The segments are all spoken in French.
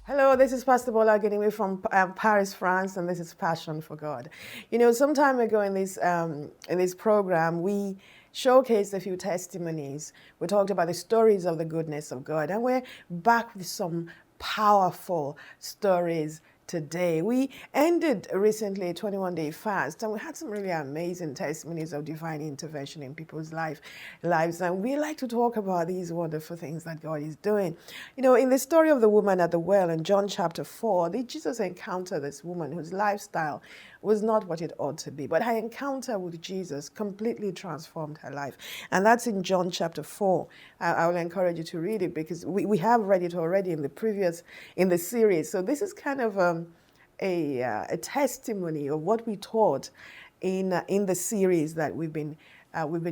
Hello, this is Pastor Bola getting away from Paris, France, and this is Passion for God. Some time ago in this program, we showcased a few testimonies. We talked about the stories of the goodness of God, and we're back with some powerful stories today. We ended recently a 21-day fast, and we had some really amazing testimonies of divine intervention in people's lives. And we like to talk about these wonderful things that God is doing. In the story of the woman at the well in John chapter 4, Jesus encountered this woman whose lifestyle was not what it ought to be. But her encounter with Jesus completely transformed her life. And that's in John chapter 4. I will encourage you to read it because we have read it already in the series. So this is kind of a testimony of what we taught in the series that we've been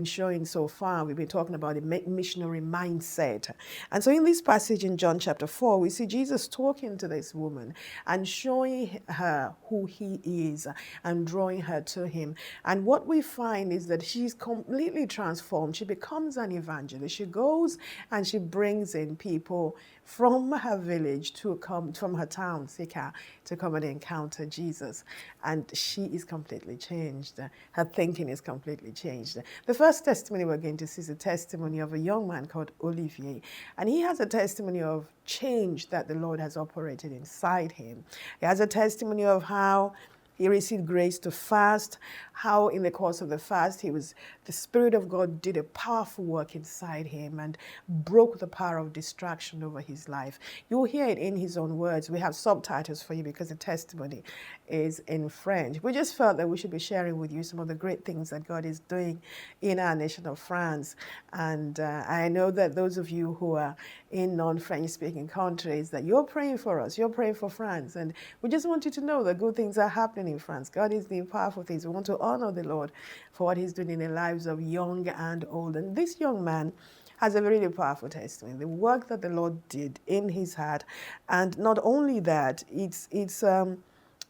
showing so far. We've been talking about the missionary mindset. And so in this passage in John chapter 4, we see Jesus talking to this woman and showing her who he is and drawing her to him. And what we find is that she's completely transformed. She becomes an evangelist. She goes and she brings in people from her village from her town, Sika, to come and encounter Jesus. And she is completely changed. Her thinking is completely changed. The first testimony we're going to see is a testimony of a young man called Olivier. And he has a testimony of change that the Lord has operated inside him. He has a testimony of how he received grace to fast, how in the course of the fast, the Spirit of God did a powerful work inside him and broke the power of distraction over his life. You'll hear it in his own words. We have subtitles for you because the testimony is in French. We just felt that we should be sharing with you some of the great things that God is doing in our nation of France. And I know that those of you who are in non-French speaking countries, that you're praying for us, you're praying for France. And we just want you to know that good things are happening in France. God is doing powerful things. We want to honor the Lord for what he's doing in the lives of young and old. And this young man has a really powerful testimony, the work that the Lord did in his heart. And not only that,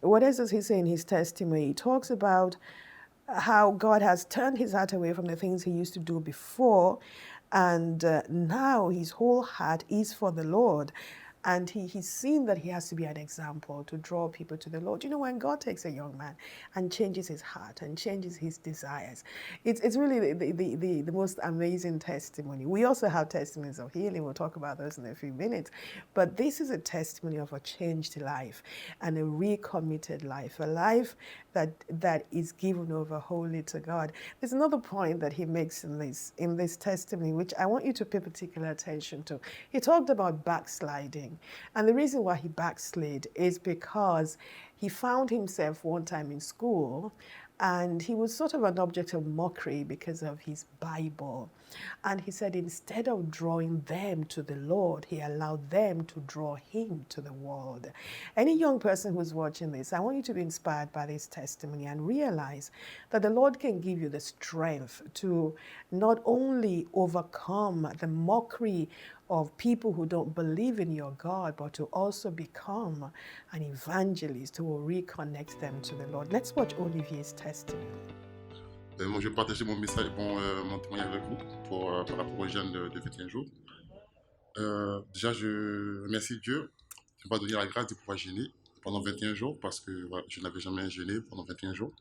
what does he say in his testimony? He talks about how God has turned his heart away from the things he used to do before, and now his whole heart is for the Lord. And he's seen that he has to be an example to draw people to the Lord. When God takes a young man and changes his heart and changes his desires, it's really the most amazing testimony. We also have testimonies of healing. We'll talk about those in a few minutes. But this is a testimony of a changed life and a recommitted life, a life that is given over wholly to God. There's another point that he makes in this testimony, which I want you to pay particular attention to. He talked about backsliding. And the reason why he backslid is because he found himself one time in school and he was sort of an object of mockery because of his Bible. And he said instead of drawing them to the Lord, he allowed them to draw him to the world. Any young person who's watching this, I want you to be inspired by this testimony and realize that the Lord can give you the strength to not only overcome the mockery of people who don't believe in your God, but to also become an evangelist who will reconnect them to the Lord. Let's watch Olivier's testimony. Moi, je vais partager mon message, mon témoignage avec vous par rapport aux jeunes de 21 jours. Déjà, je remercie Dieu qui m'a donné la grâce de pouvoir jeûner pendant 21 jours parce que voilà, je n'avais jamais jeûné pendant 21 jours.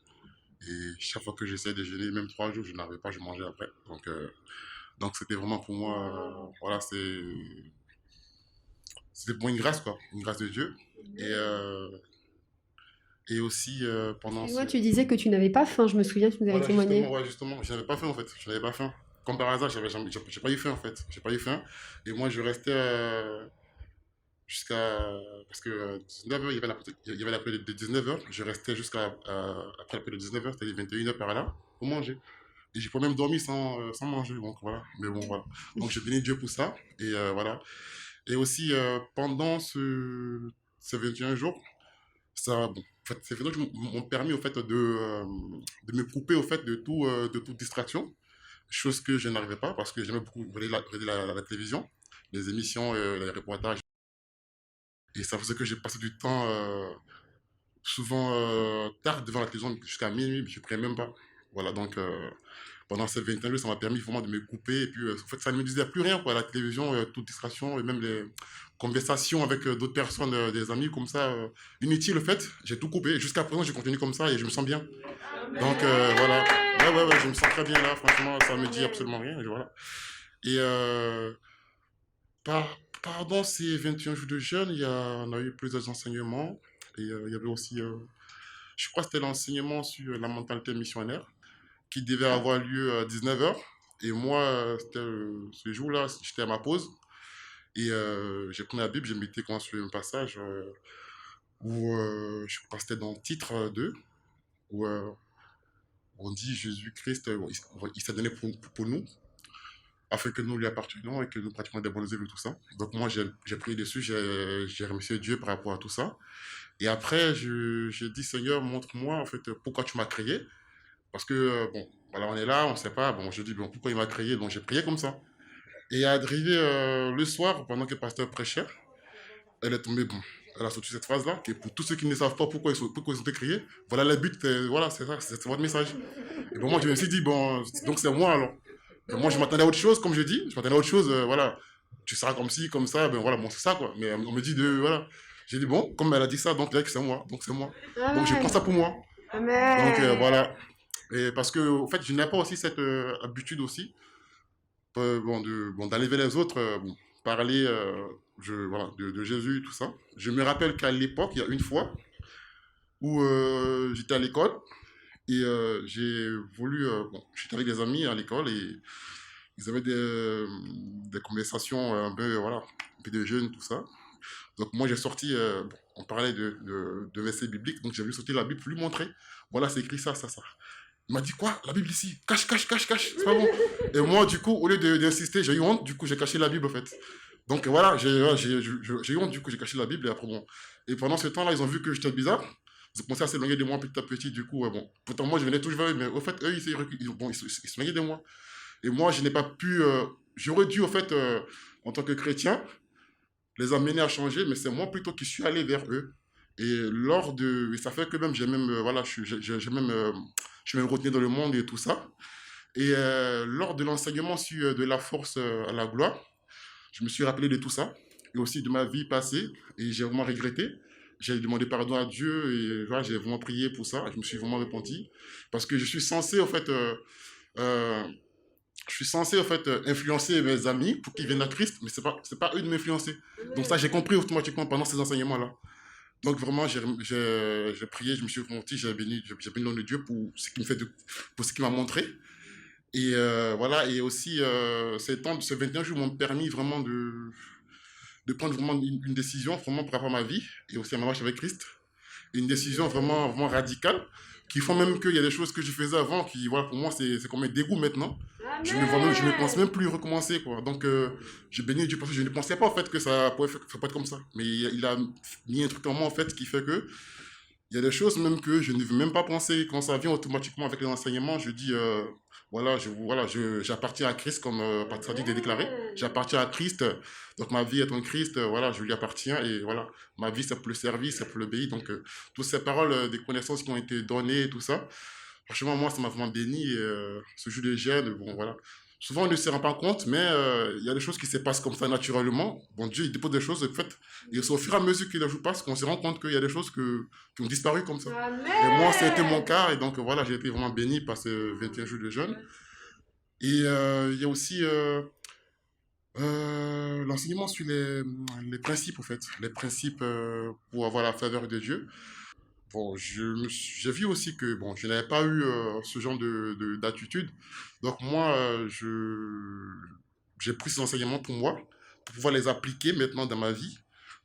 Et chaque fois que j'essayais de jeûner, même 3 jours, je n'avais pas, je mangeais après. Donc c'était vraiment pour moi, voilà, c'était pour moi une grâce, quoi, une grâce de Dieu. Et, euh, et aussi pendant Excuse-moi, tu disais que tu n'avais pas faim, je me souviens, tu nous avais Voilà, témoigné. justement, je n'avais pas faim en fait, je n'avais pas faim. Comme par hasard, j'ai pas eu faim en fait, j'ai pas eu faim. Et moi, je restais jusqu'à. Parce que 19h, il y avait l'appel de 19h, je restais jusqu'à. Après l'appel de 19h, c'est-à-dire 21h par là, pour manger. Et j'ai pas même dormi sans manger, donc voilà. Mais bon, voilà. Donc j'ai béni Dieu pour ça, et voilà. Et aussi, pendant ces 21 jours, ça, bon, en fait, ces 21 jours m'ont permis, au fait, de me couper, au fait, de toute distraction, chose que je n'arrivais pas parce que j'aimais beaucoup regarder la télévision, les émissions, les reportages. Et ça faisait que j'ai passé du temps souvent tard devant la télévision jusqu'à minuit, je ne prenais même pas. Voilà, pendant ces 21 jours, ça m'a permis vraiment de me couper. Et puis, en fait, ça ne me disait plus rien, quoi. La télévision, toute distraction, et même les conversations avec d'autres personnes, des amis, comme ça, inutile, en fait. J'ai tout coupé. Jusqu'à présent, je continue comme ça et je me sens bien. Donc, voilà. Ouais, je me sens très bien là. Franchement, ça me dit absolument rien. Et voilà. Et pendant ces 21 jours de jeûne, on a eu plusieurs enseignements. Et il y avait aussi, je crois que c'était l'enseignement sur la mentalité missionnaire qui devait avoir lieu à 19h. Et moi, ce jour-là, j'étais à ma pause. Et j'ai pris la Bible, j'ai médité quand sur un passage où je crois que c'était dans le titre 2, où on dit Jésus-Christ, il s'est donné pour nous, afin que nous lui appartenions et que nous pratiquions des bonnes œuvres et tout ça. Donc moi, j'ai prié dessus, j'ai remercié Dieu par rapport à tout ça. Et après, j'ai dit, Seigneur, montre-moi en fait pourquoi tu m'as créé. Parce que, bon, voilà, on est là, on ne sait pas. Bon, je dis, bon, pourquoi il m'a créé? Donc j'ai prié comme ça. Et arrivé le soir, pendant que le pasteur prêchait, elle est tombée, bon, elle a sorti cette phrase-là, que pour tous ceux qui ne savent pas pourquoi ils ont été créés, voilà le but, voilà, c'est ça, c'est votre message. Et bon, moi, je me suis dit, bon, donc c'est moi alors. Et moi, je m'attendais à autre chose, comme je dis, je m'attendais à autre chose, voilà, tu seras comme ci, comme ça, ben voilà, bon, c'est ça, quoi. Mais on me dit voilà. J'ai dit, bon, comme elle a dit ça, donc là, que c'est moi, donc c'est moi. Donc je prends Amen. ça pour moi. Donc Amen. voilà. Et parce que, en fait, je n'ai pas aussi cette habitude aussi, bon, d'aller vers les autres, bon, parler voilà, de Jésus, tout ça. Je me rappelle qu'à l'époque, il y a une fois où j'étais à l'école et j'ai voulu, bon, j'étais avec des amis à l'école et ils avaient des conversations un peu, voilà, un peu de jeunes, tout ça. Donc moi j'ai sorti, bon, on parlait de versets bibliques, donc j'ai voulu sortir la Bible pour lui montrer. Voilà, c'est écrit ça, ça, ça. Il m'a dit quoi? La Bible ici? Cache, cache, cache, cache, c'est pas bon. Et moi, du coup, au lieu d'insister, j'ai eu honte, du coup, j'ai caché la Bible en fait. Donc voilà, j'ai eu honte, du coup, j'ai caché la Bible et après, bon. Et pendant ce temps-là, ils ont vu que j'étais bizarre. Ils ont commencé à s'éloigner de moi petit à petit, du coup, bon. Pourtant, moi, je venais toujours vers eux, mais au fait, eux, bon, ils s'éloignaient de moi. Et moi, je n'ai pas pu. J'aurais dû, en fait, en tant que chrétien, les amener à changer, mais c'est moi plutôt qui suis allé vers eux. Et ça fait que même, j'ai même, voilà, j'ai même, je suis même retenu dans le monde et tout ça. Et lors de l'enseignement sur de la force à la gloire, je me suis rappelé de tout ça et aussi de ma vie passée et j'ai vraiment regretté. J'ai demandé pardon à Dieu et voilà, j'ai vraiment prié pour ça. Je me suis vraiment repenti parce que je suis censé, en fait, euh, influencer mes amis pour qu'ils viennent à Christ, mais c'est pas eux de m'influencer. Donc ça, j'ai compris automatiquement pendant ces enseignements-là. Donc vraiment, j'ai prié, je me suis repenti, j'ai béni le nom de Dieu pour ce qu'il me fait, pour ce qu'il m'a montré. Et voilà, et aussi ces 21 jours m'ont permis vraiment de prendre vraiment une décision vraiment par rapport à ma vie et aussi à ma marche avec Christ. Une décision vraiment, vraiment radicale qui font même qu'il y a des choses que je faisais avant qui, voilà, pour moi, c'est comme un dégoût maintenant. Je ne pense Amen. même plus recommencer, quoi. Donc, je bénis Dieu parce que je ne pensais pas, en fait, que ça pourrait être comme ça. Mais il a mis un truc en moi, en fait, qui fait que il y a des choses même que je ne veux même pas penser. Quand ça vient automatiquement avec les enseignements, je dis, j'appartiens à Christ, comme Pasteur dit de déclarer. Amen. J'appartiens à Christ, donc ma vie est en Christ, voilà, je lui appartiens, et voilà, ma vie c'est pour le service, c'est pour le pays. Donc, toutes ces paroles, des connaissances qui ont été données, et tout ça, franchement, moi, ça m'a vraiment béni. Et, ce jeu de gène, bon, voilà. Souvent, on ne se rend pas compte, mais il y a des choses qui se passent comme ça naturellement. Bon, Dieu, il dépose des choses, en fait, et c'est au fur et à mesure que les jours passent qu'on se rend compte qu'il y a des choses qui ont disparu comme ça. Et moi, c'était mon Amen. cas, et donc voilà, j'ai été vraiment béni par ces 21 jours de jeûne. Et il y a aussi l'enseignement sur les principes, en fait, les principes pour avoir la faveur de Dieu. Bon, j'ai vu aussi que bon, je n'avais pas eu ce genre d'attitude. Donc moi, j'ai pris ces enseignements pour moi, pour pouvoir les appliquer maintenant dans ma vie,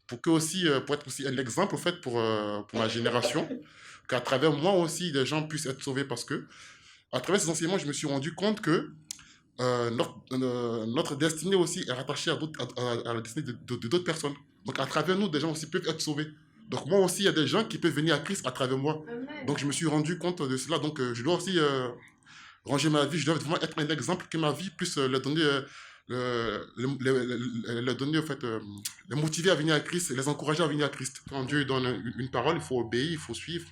pour être aussi un exemple en fait pour ma génération, qu'à travers moi aussi, des gens puissent être sauvés parce que à travers ces enseignements, je me suis rendu compte que notre destinée aussi est rattachée à la destinée de d'autres personnes. Donc à travers nous, des gens aussi peuvent être sauvés. Donc moi aussi, il y a des gens qui peuvent venir à Christ à travers moi. Donc Amen. je me suis rendu compte de cela. Donc je dois aussi ranger ma vie. Je dois vraiment être un exemple que ma vie puisse leur donner, leur donner en fait, les motiver à venir à Christ, les encourager à venir à Christ. Quand Dieu donne une parole, il faut obéir, il faut suivre.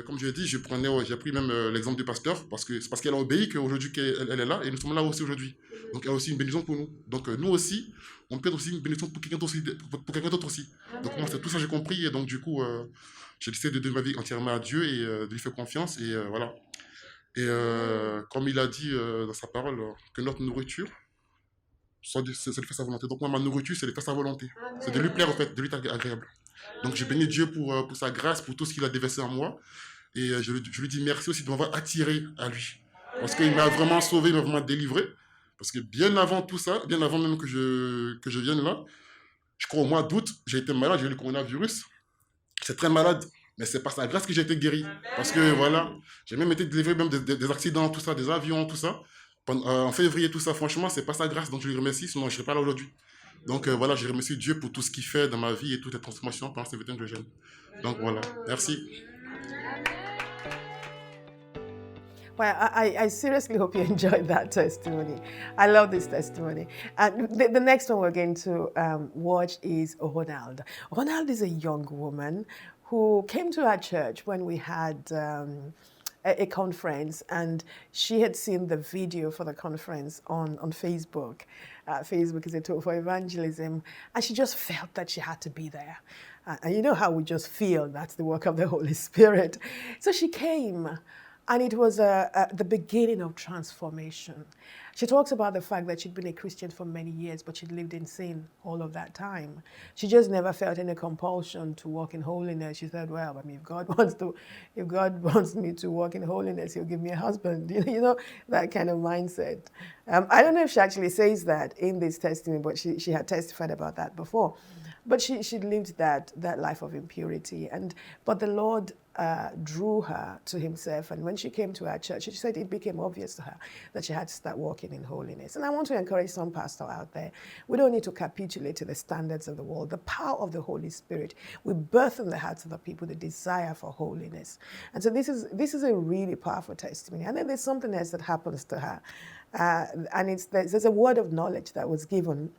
Comme je l'ai dit, j'ai pris même l'exemple du pasteur, parce que c'est parce qu'elle a obéi qu'aujourd'hui elle est là, et nous sommes là aussi aujourd'hui. Donc elle a aussi une bénédiction pour nous. Donc nous aussi, on peut être aussi une bénédiction pour quelqu'un d'autre aussi. Pour quelqu'un d'autre aussi. Donc moi, c'est tout ça que j'ai compris, et donc du coup, j'ai décidé de donner ma vie entièrement à Dieu et de lui faire confiance, et voilà. Et comme il a dit dans sa parole, que notre nourriture, c'est de faire sa volonté. Donc moi, ma nourriture, c'est de faire sa volonté. C'est de lui plaire, en fait, de lui être agréable. Donc j'ai béni Dieu pour sa grâce, pour tout ce qu'il a déversé en moi. Et je lui dis merci aussi de m'avoir attiré à lui. Parce qu'il m'a vraiment sauvé, il m'a vraiment délivré. Parce que bien avant tout ça, bien avant même que je vienne là, je crois au mois d'août, j'ai été malade, j'ai eu le coronavirus. C'est très malade. Mais c'est par sa grâce que j'ai été guéri. Parce que voilà, j'ai même été délivré même des accidents, tout ça, des avions, tout ça. En février, tout ça, franchement, c'est pas sa grâce. Donc je lui remercie, sinon je ne serais pas là aujourd'hui. Donc voilà, je remercie Dieu pour tout ce qu'il fait dans ma vie et toutes les transformations pendant ces 20 ans que j'aime. Donc voilà, merci. Well, I seriously hope you enjoyed that testimony. I love this testimony. And the next one we're going to watch is Ronald. Ronald is a young woman who came to our church when we had a conference, and she had seen the video for the conference on Facebook. Facebook is a tool for evangelism, and she just felt that she had to be there. And you know how we just feel, that's the work of the Holy Spirit. So she came. And it was the beginning of transformation. She talks about the fact that she'd been a Christian for many years, but she'd lived in sin all of that time. She just never felt any compulsion to walk in holiness. She said, well, I mean, if God wants me to walk in holiness, he'll give me a husband. You know, that kind of mindset. I don't know if she actually says that in this testimony, but she had testified about that before. But she lived that life of impurity. But the Lord drew her to himself. And when she came to our church, she said it became obvious to her that she had to start walking in holiness. And I want to encourage some pastor out there. We don't need to capitulate to the standards of the world. The power of the Holy Spirit will birth in the hearts of the people the desire for holiness. And so this is a really powerful testimony. And then there's something else that happens to her. And there's a word of knowledge that was given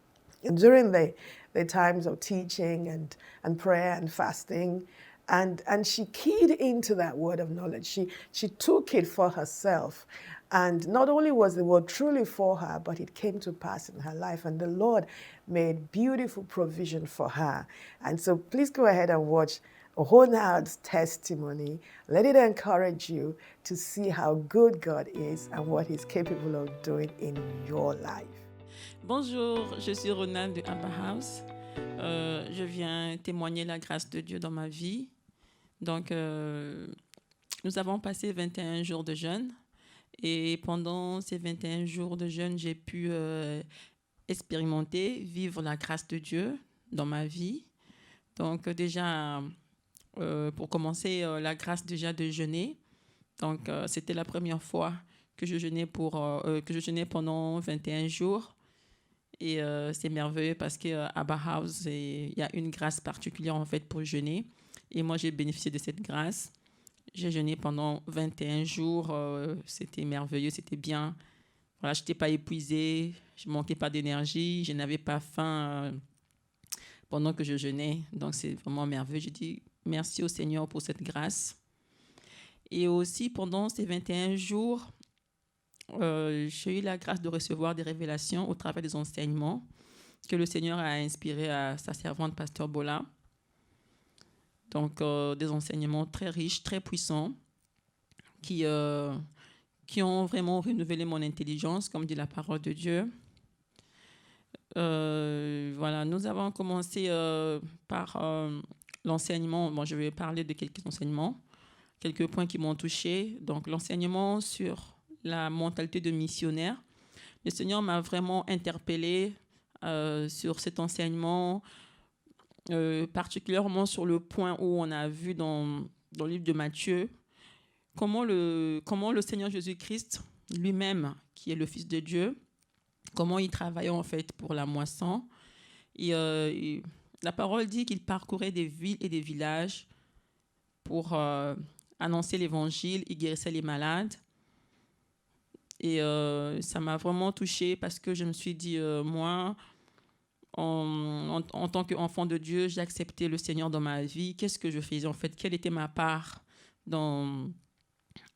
during the times of teaching and prayer and fasting, and she keyed into that word of knowledge. She took it for herself, and not only was the word truly for her, but it came to pass in her life, and the Lord made beautiful provision for her. And so please go ahead and watch Ronald's testimony. Let it encourage you to see how good God is and what he's capable of doing in your life. Bonjour, je suis Ronald de Abba House. Je viens témoigner la grâce de Dieu dans ma vie. Donc, nous avons passé 21 jours de jeûne. Et pendant ces 21 jours de jeûne, j'ai pu expérimenter, vivre la grâce de Dieu dans ma vie. Donc, déjà, pour commencer, la grâce déjà de jeûner. Donc, c'était la première fois que je jeûnais pendant 21 jours. Et c'est merveilleux parce qu'à Abba House, il y a une grâce particulière en fait pour jeûner. Et moi, j'ai bénéficié de cette grâce. J'ai jeûné pendant 21 jours. C'était merveilleux, c'était bien. Voilà, je n'étais pas épuisée, je ne manquais pas d'énergie, je n'avais pas faim pendant que je jeûnais. Donc, c'est vraiment merveilleux. Je dis merci au Seigneur pour cette grâce. Et aussi, pendant ces 21 jours, j'ai eu la grâce de recevoir des révélations au travers des enseignements que le Seigneur a inspirés à sa servante Pasteur Bola. Donc, des enseignements très riches, très puissants, qui ont vraiment renouvelé mon intelligence, comme dit la parole de Dieu. Voilà, nous avons commencé par l'enseignement. Bon, je vais parler de quelques enseignements, quelques points qui m'ont touché. Donc, l'enseignement sur la mentalité de missionnaire. Le Seigneur m'a vraiment interpellée sur cet enseignement, particulièrement sur le point où on a vu dans le livre de Matthieu comment le Seigneur Jésus-Christ lui-même, qui est le Fils de Dieu, comment il travaillait en fait pour la moisson. Et la parole dit qu'il parcourait des villes et des villages pour annoncer l'évangile, il guérissait les malades. Et ça m'a vraiment touchée parce que je me suis dit, moi, en tant qu'enfant de Dieu, j'ai accepté le Seigneur dans ma vie. Qu'est-ce que je faisais en fait? Quelle était ma part dans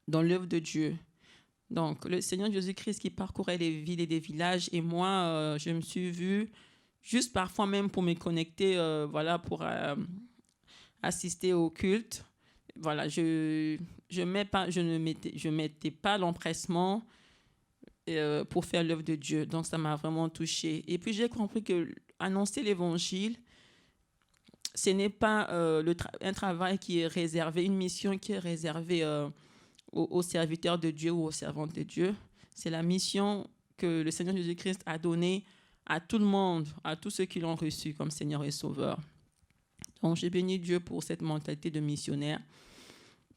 l'œuvre de Dieu. Donc, le Seigneur Jésus-Christ qui parcourait les villes et les villages, et moi, je me suis vue, juste parfois même pour me connecter, pour assister au culte. Voilà, je ne mettais pas l'empressement pour faire l'œuvre de Dieu. Donc, ça m'a vraiment touchée. Et puis, j'ai compris que annoncer l'Évangile, ce n'est pas un travail qui est réservé, une mission qui est réservée aux serviteurs de Dieu ou aux servantes de Dieu. C'est la mission que le Seigneur Jésus-Christ a donnée à tout le monde, à tous ceux qui l'ont reçu comme Seigneur et Sauveur. Donc, j'ai béni Dieu pour cette mentalité de missionnaire,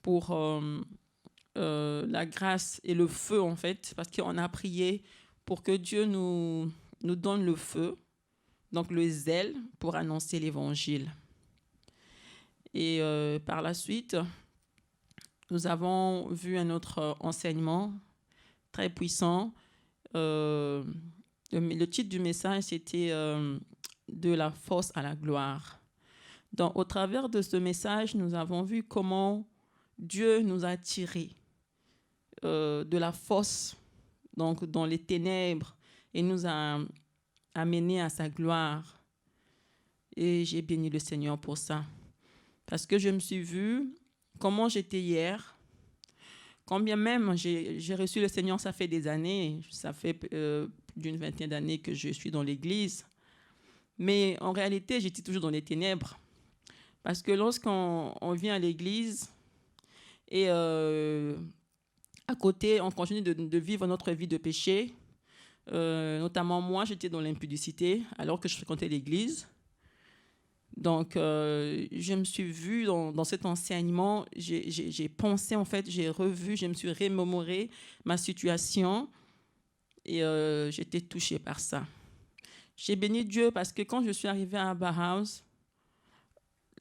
pour la grâce et le feu, en fait, parce qu'on a prié pour que Dieu nous donne le feu, donc le zèle pour annoncer l'Évangile. Et par la suite, nous avons vu un autre enseignement très puissant. Le titre du message, c'était de la force à la gloire. Donc, au travers de ce message, nous avons vu comment Dieu nous a tirés de la force, donc dans les ténèbres, et nous a amenés à sa gloire. Et j'ai béni le Seigneur pour ça. Parce que je me suis vue comment j'étais hier. Quand bien même j'ai reçu le Seigneur, ça fait des années, ça fait d'une vingtaine d'années que je suis dans l'église. Mais en réalité, j'étais toujours dans les ténèbres. Parce que lorsqu'on vient à l'église et à côté, on continue de vivre notre vie de péché, notamment moi, j'étais dans l'impudicité alors que je fréquentais l'église. Donc, je me suis vue dans cet enseignement, j'ai pensé, en fait, j'ai revu, je me suis remémoré ma situation et j'étais touchée par ça. J'ai béni Dieu parce que quand je suis arrivée à Bauhaus,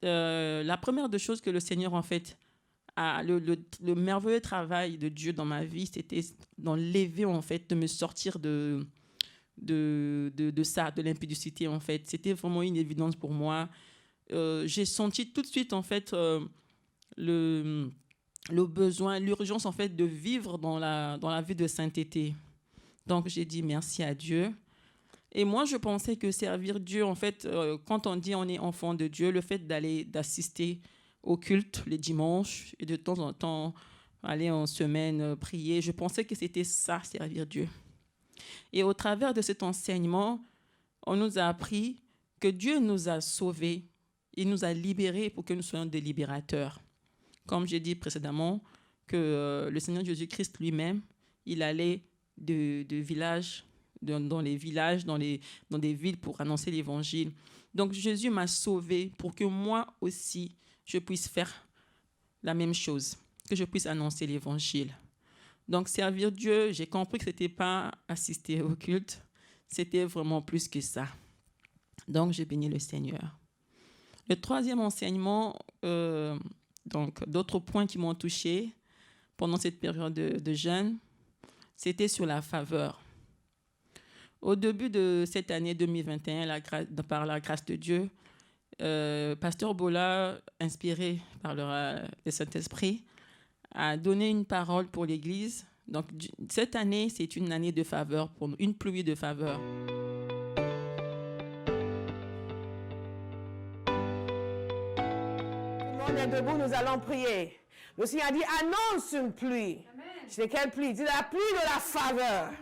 la première des choses que le Seigneur, en fait, le merveilleux travail de Dieu dans ma vie, c'était d'enlever, en fait, de me sortir de ça, de l'impudicité, en fait. C'était vraiment une évidence pour moi. J'ai senti tout de suite, en fait, le besoin, l'urgence, en fait, de vivre dans la vie de sainteté. Donc, j'ai dit merci à Dieu. Et moi, je pensais que servir Dieu, en fait, quand on dit on est enfant de Dieu, le fait d'assister au culte les dimanches et de temps en temps aller en semaine prier, je pensais que c'était ça, servir Dieu. Et au travers de cet enseignement, on nous a appris que Dieu nous a sauvés, il nous a libérés pour que nous soyons des libérateurs. Comme j'ai dit précédemment, que le Seigneur Jésus-Christ lui-même, il allait de village dans les villages, dans des villes pour annoncer l'évangile. Donc Jésus m'a sauvé pour que moi aussi, je puisse faire la même chose, que je puisse annoncer l'évangile. Donc servir Dieu, j'ai compris que ce n'était pas assister au culte, c'était vraiment plus que ça. Donc j'ai béni le Seigneur. Le troisième enseignement, donc d'autres points qui m'ont touché pendant cette période de jeûne, c'était sur la faveur. Au début de cette année 2021, par la grâce de Dieu, Pasteur Bola, inspiré par le Saint-Esprit, a donné une parole pour l'Église. Donc, cette année, c'est une année de faveur pour nous, une pluie de faveur. Tout le monde est debout, nous allons prier. Le Seigneur a dit, annonce une pluie. C'est quelle pluie? C'est la pluie de la faveur. Amen.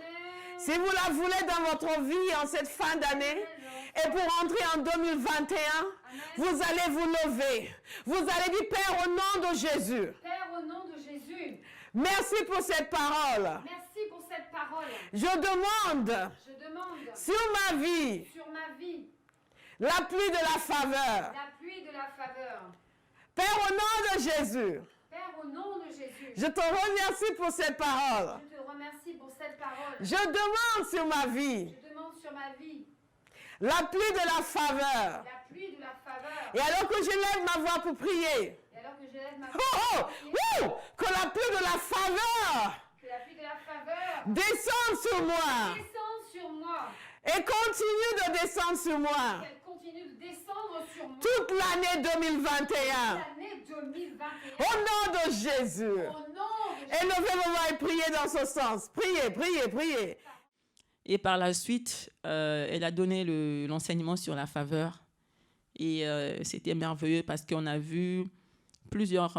Si vous la voulez dans votre vie en cette fin d'année, et pour entrer en 2021, amen, vous allez vous lever. Vous allez dire, Père, au nom de Jésus. Père, au nom de Jésus. Merci pour cette parole. Merci pour cette parole. Je demande sur ma vie, la pluie de la faveur. La pluie de la faveur. Père, au nom de Jésus. Père, au nom de Jésus. Je te remercie pour cette parole. Je te remercie pour cette parole. Je demande sur ma vie. Je demande sur ma vie. La pluie de la faveur. La pluie de la faveur. Et alors que je lève ma voix pour prier. Et alors que je lève ma voix pour prier. Que la pluie de la faveur. Que la pluie de la faveur. Descende sur moi. Descende sur moi. Et continue de descendre sur moi. Qu'elle continue de descendre sur moi. Toute l'année 2021. Toute l'année 2021. Au nom de Jésus. Au nom de Jésus. Élevez vos mains et priez dans ce sens. Priez, priez, priez. Et par la suite, elle a donné l'enseignement sur la faveur. Et c'était merveilleux parce qu'on a vu plusieurs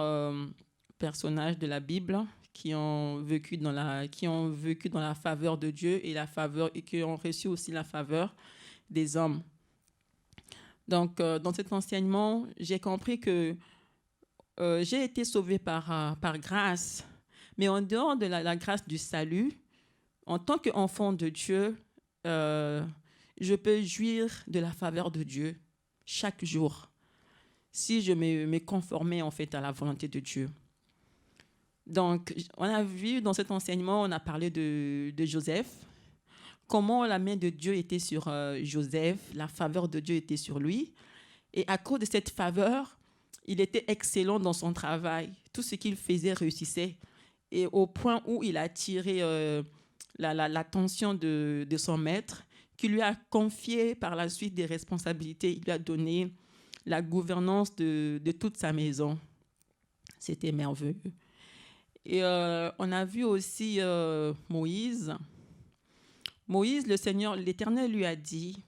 personnages de la Bible qui ont vécu dans la faveur de Dieu et qui ont reçu aussi la faveur des hommes. Donc, dans cet enseignement, j'ai compris que j'ai été sauvée par grâce, mais en dehors de la grâce du salut, en tant qu'enfant de Dieu, je peux jouir de la faveur de Dieu chaque jour si je me conformais en fait à la volonté de Dieu. Donc, on a vu dans cet enseignement, on a parlé de Joseph, comment la main de Dieu était sur Joseph, la faveur de Dieu était sur lui. Et à cause de cette faveur, il était excellent dans son travail. Tout ce qu'il faisait réussissait. Et au point où il a attiré l'attention de son maître, qui lui a confié par la suite des responsabilités. Il lui a donné la gouvernance de toute sa maison. C'était merveilleux. Et on a vu aussi Moïse. Moïse, l'Éternel lui a dit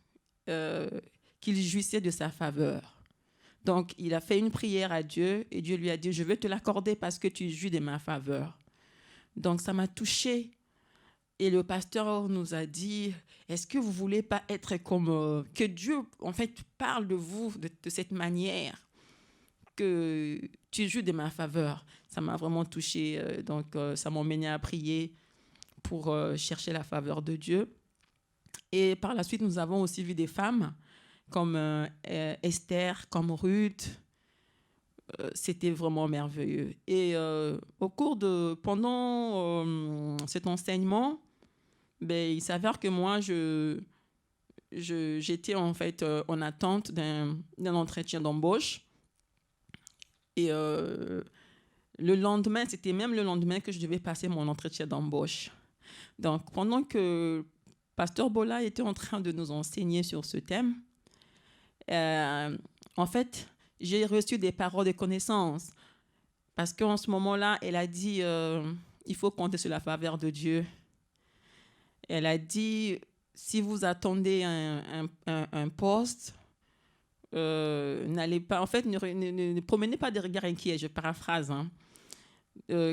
qu'il jouissait de sa faveur. Donc, il a fait une prière à Dieu et Dieu lui a dit, je vais te l'accorder parce que tu jouis de ma faveur. Donc, ça m'a touchée. Et le pasteur nous a dit, est-ce que vous ne voulez pas être comme... que Dieu, en fait, parle de vous de cette manière, que tu jouis de ma faveur. Ça m'a vraiment touchée. Donc, ça m'a emmené à prier pour chercher la faveur de Dieu. Et par la suite, nous avons aussi vu des femmes comme Esther, comme Ruth. C'était vraiment merveilleux. Et pendant cet enseignement, il s'avère que moi, j'étais en fait en attente d'un entretien d'embauche. Et le lendemain, c'était même le lendemain que je devais passer mon entretien d'embauche. Donc, pendant que Pasteur Bola était en train de nous enseigner sur ce thème, en fait, j'ai reçu des paroles de connaissance. Parce qu'en ce moment-là, elle a dit, il faut compter sur la faveur de Dieu. Elle a dit, si vous attendez un poste, n'allez pas, en fait, ne promenez pas des regards inquiets, je paraphrase.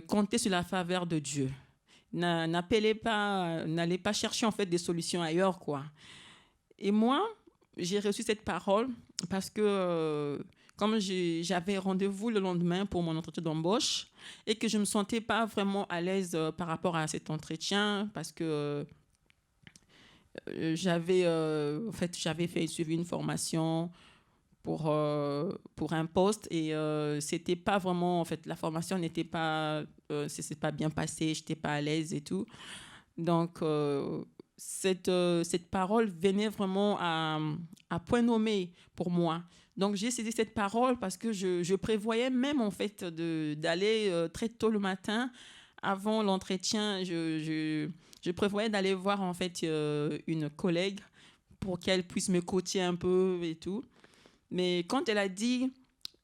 Comptez sur la faveur de Dieu. N'allez pas chercher en fait des solutions ailleurs, quoi. Et moi, j'ai reçu cette parole parce que comme j'avais rendez-vous le lendemain pour mon entretien d'embauche et que je ne me sentais pas vraiment à l'aise par rapport à cet entretien parce que j'avais suivi une formation pour un poste et c'était pas vraiment, en fait, la formation n'était pas, c'est pas bien passé, j'étais pas à l'aise et tout. Donc, cette parole venait vraiment à point nommé pour moi. Donc, j'ai saisi cette parole parce que je prévoyais même, en fait, d'aller très tôt le matin, avant l'entretien, je prévoyais d'aller voir, en fait, une collègue pour qu'elle puisse me coacher un peu et tout. Mais quand elle a dit,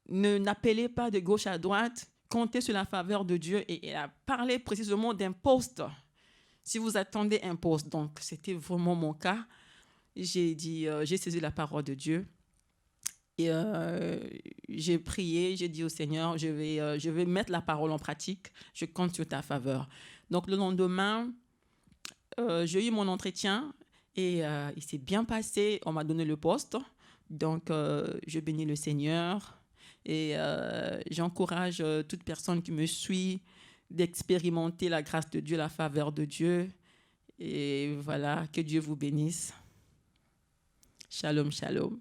n'appelez pas de gauche à droite, comptez sur la faveur de Dieu, et elle a parlé précisément d'un poste. Si vous attendez un poste, donc c'était vraiment mon cas. J'ai saisi la parole de Dieu. Et j'ai prié, j'ai dit au Seigneur, je vais mettre la parole en pratique, je compte sur ta faveur. Donc le lendemain, j'ai eu mon entretien et il s'est bien passé, on m'a donné le poste. Donc je bénis le Seigneur et j'encourage toute personne qui me suit d'expérimenter la grâce de Dieu, la faveur de Dieu. Et voilà, que Dieu vous bénisse. Shalom, shalom.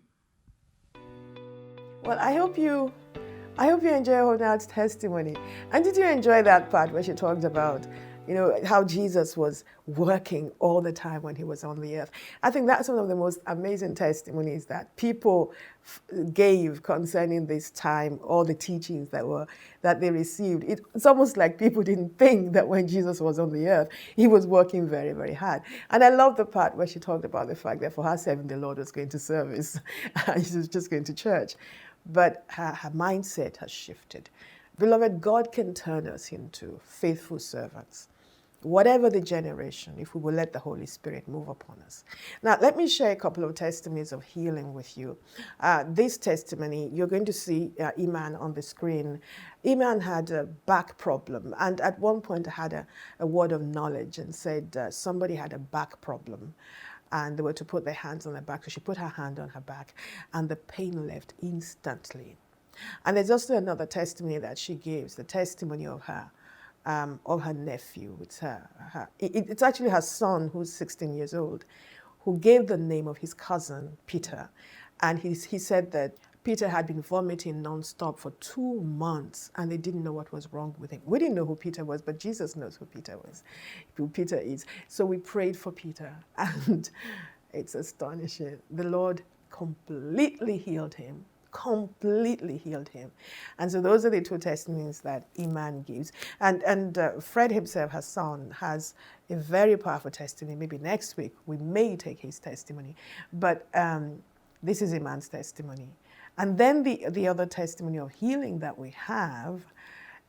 Well, I hope you enjoy Honad's testimony. And did you enjoy that part where she talked about, how Jesus was working all the time when he was on the earth? I think that's one of the most amazing testimonies that people gave concerning this time, all the teachings that they received. It's almost like people didn't think that when Jesus was on the earth, he was working very, very hard. And I love the part where she talked about the fact that for her serving the Lord was going to service, and she was just going to church. but her mindset has shifted. Beloved, God can turn us into faithful servants, whatever the generation, if we will let the Holy Spirit move upon us. Now, let me share a couple of testimonies of healing with you. This testimony, you're going to see Iman on the screen. Iman had a back problem, and at one point had a word of knowledge and said somebody had a back problem, and they were to put their hands on her back. So she put her hand on her back, and the pain left instantly. And there's also another testimony that she gives, the testimony of her nephew. It's actually her son, who's 16 years old, who gave the name of his cousin, Peter. And he said that Peter had been vomiting nonstop for 2 months, and they didn't know what was wrong with him. We didn't know who Peter was, but Jesus knows who Peter is. So we prayed for Peter, and it's astonishing. The Lord completely healed him. And so those are the two testimonies that Iman gives. And Fred himself, her son, has a very powerful testimony. Maybe next week we may take his testimony. But this is Iman's testimony. And then the other testimony of healing that we have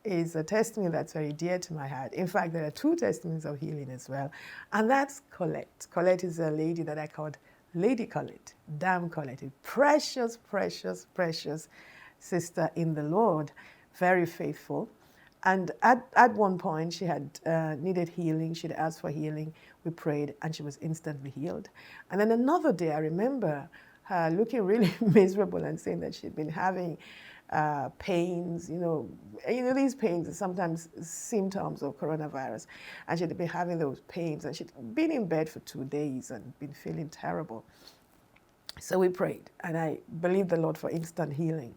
is a testimony that's very dear to my heart. In fact, there are two testimonies of healing as well. And that's Colette. Colette is a lady that I called Lady Colette, Dame Colette, a precious, precious, precious sister in the Lord, very faithful. And at one point, she had needed healing. She'd asked for healing. We prayed, and she was instantly healed. And then another day, I remember her looking really miserable and saying that she'd been having pains, these pains are sometimes symptoms of coronavirus. And she'd been having those pains, and she'd been in bed for 2 days and been feeling terrible. So we prayed, and I believed the Lord for instant healing.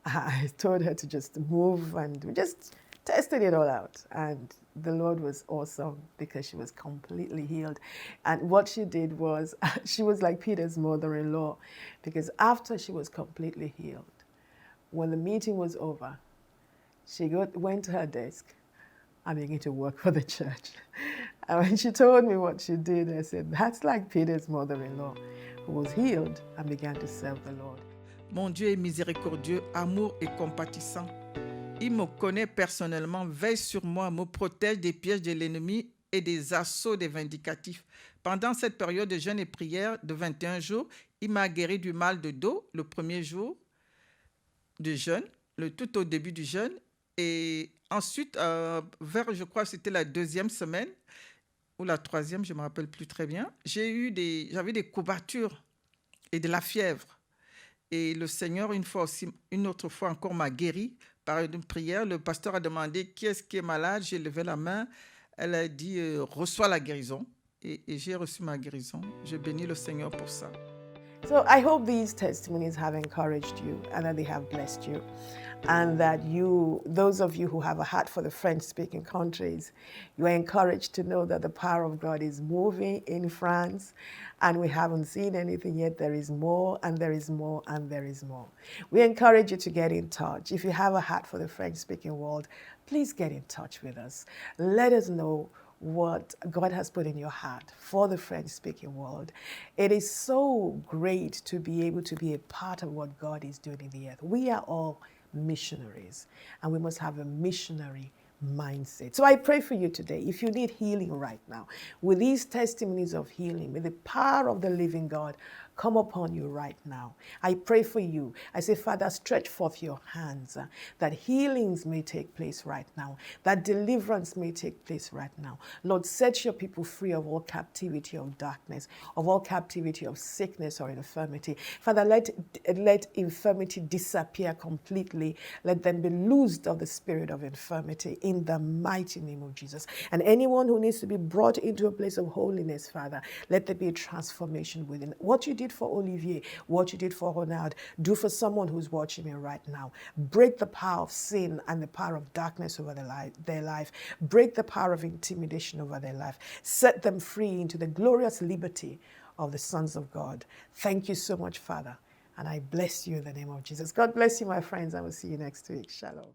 I told her to just move, and we just tested it all out. And the Lord was awesome because she was completely healed. And what she did was, she was like Peter's mother-in-law, because after she was completely healed, when the meeting was over, she went to her desk and began to work for the church. And when she told me what she did, I said, that's like Peter's mother-in-law, who was healed and began to serve the Lord. Mon Dieu est miséricordieux, amour et compatissant. Il me connaît personnellement, veille sur moi, me protège des pièges de l'ennemi et des assauts des vindicatifs. Pendant cette période de jeûne et prière de 21 jours, il m'a guéri du mal de dos le premier jour de jeûne, tout au début du jeûne. Et ensuite, je crois que c'était la 2e semaine, ou la 3e, je ne me rappelle plus très bien, j'avais des courbatures et de la fièvre. Et le Seigneur, une autre fois encore, m'a guéri par une prière. Le pasteur a demandé qui est-ce qui est malade. J'ai levé la main. Elle a dit reçois la guérison. Et j'ai reçu ma guérison. Je bénis le Seigneur pour ça. So I hope these testimonies have encouraged you and that they have blessed you. And that those of you who have a heart for the French-speaking countries, you are encouraged to know that the power of God is moving in France, and we haven't seen anything yet. There is more, and there is more, and there is more. We encourage you to get in touch. If you have a heart for the French-speaking world, please get in touch with us. Let us know what God has put in your heart for the French-speaking world. It is so great to be able to be a part of what God is doing in the earth. We are all missionaries, and we must have a missionary mindset. So I pray for you today, if you need healing right now, with these testimonies of healing, may the power of the living God come upon you right now. I pray for you. I say, Father, stretch forth your hands, that healings may take place right now, that deliverance may take place right now. Lord, set your people free of all captivity of darkness, of all captivity of sickness or infirmity. Father, let infirmity disappear completely. Let them be loosed of the spirit of infirmity in the mighty name of Jesus. And anyone who needs to be brought into a place of holiness, Father, let there be a transformation within. What you did for Olivier, what you did for Ronald, do for someone who's watching me right now. Break the power of sin and the power of darkness over their life. Break the power of intimidation over their life. Set them free into the glorious liberty of the sons of God. Thank you so much, Father. And I bless you in the name of Jesus. God bless you, my friends. I will see you next week. Shalom.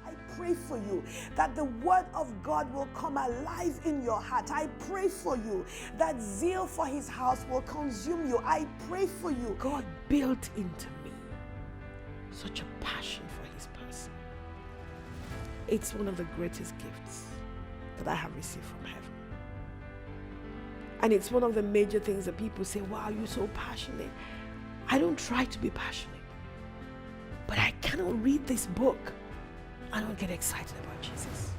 I pray for you that the word of God will come alive in your heart. I pray for you that zeal for his house will consume you. I pray for you. God built into me such a passion for his person. It's one of the greatest gifts that I have received from heaven. And it's one of the major things that people say, wow, you're so passionate. I don't try to be passionate. But I cannot read this book. I don't get excited about Jesus.